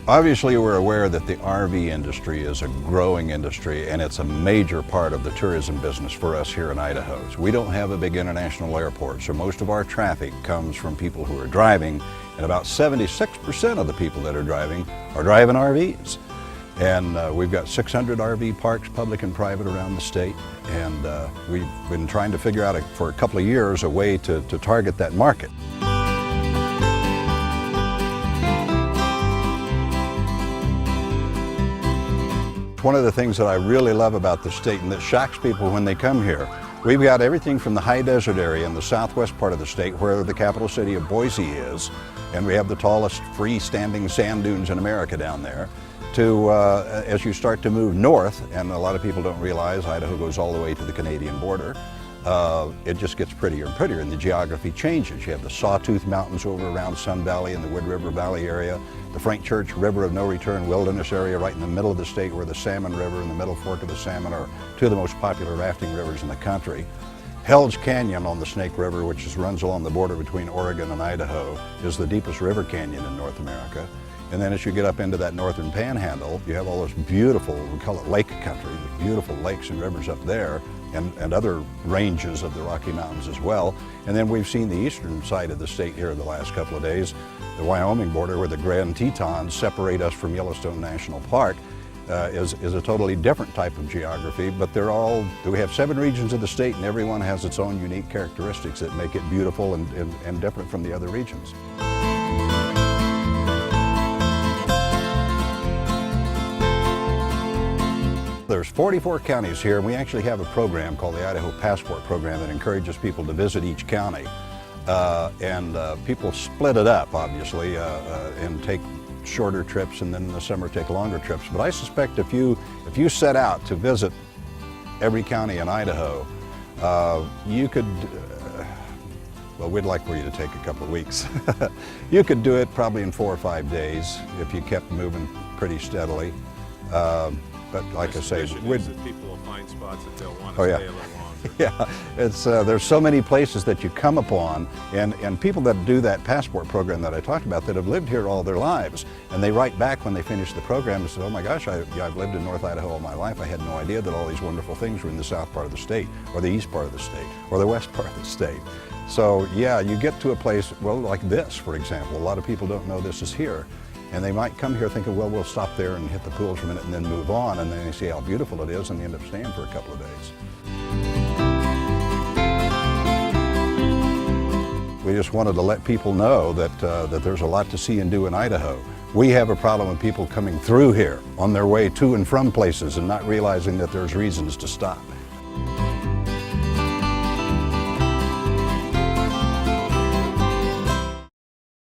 Obviously, we're aware that the RV industry is a growing industry, and it's a major part of the tourism business for us here in Idaho. So we don't have a big international airport, so most of our traffic comes from people who are driving, and about 76% of the people that are driving RVs. And we've got 600 RV parks, public and private, around the state, and we've been trying to figure out for a couple of years a way to target that market. One of the things that I really love about the state, and that shocks people when they come here, we've got everything from the high desert area in the southwest part of the state, where the capital city of Boise is, and we have the tallest freestanding sand dunes in America down there, to as you start to move north, and a lot of people don't realize Idaho goes all the way to the Canadian border, it just gets prettier and prettier, and the geography changes. You have the Sawtooth Mountains over around Sun Valley and the Wood River Valley area, the Frank Church River of No Return Wilderness area right in the middle of the state, where the Salmon River and the Middle Fork of the Salmon are two of the most popular rafting rivers in the country. Hell's Canyon on the Snake River, which runs along the border between Oregon and Idaho, is the deepest river canyon in North America. And then as you get up into that northern panhandle, you have all this beautiful, we call it lake country, beautiful lakes and rivers up there, and other ranges of the Rocky Mountains as well. And then we've seen the eastern side of the state here the last couple of days, the Wyoming border, where the Grand Tetons separate us from Yellowstone National Park, is a totally different type of geography, but we have 7 regions of the state, and every one has its own unique characteristics that make it beautiful and different from the other regions. There's 44 counties here, and we actually have a program called the Idaho Passport Program that encourages people to visit each county. People split it up, obviously, and take shorter trips, and then in the summer take longer trips. But I suspect if you set out to visit every county in Idaho, you could, well, we'd like for you to take a couple of weeks. You could do it probably in 4 or 5 days if you kept moving pretty steadily. But like I say, people will find spots that they'll want to stay a little longer. Yeah, there's so many places that you come upon, and people that do that passport program that I talked about that have lived here all their lives, and they write back when they finish the program and say, oh my gosh, I've lived in North Idaho all my life. I had no idea that all these wonderful things were in the south part of the state, or the east part of the state, or the west part of the state. So yeah, you get to a place, well, like this, for example. A lot of people don't know this is here. And they might come here thinking, well, we'll stop there and hit the pools for a minute and then move on, and then they see how beautiful it is, and they end up staying for a couple of days. We just wanted to let people know that there's a lot to see and do in Idaho. We have a problem with people coming through here on their way to and from places and not realizing that there's reasons to stop.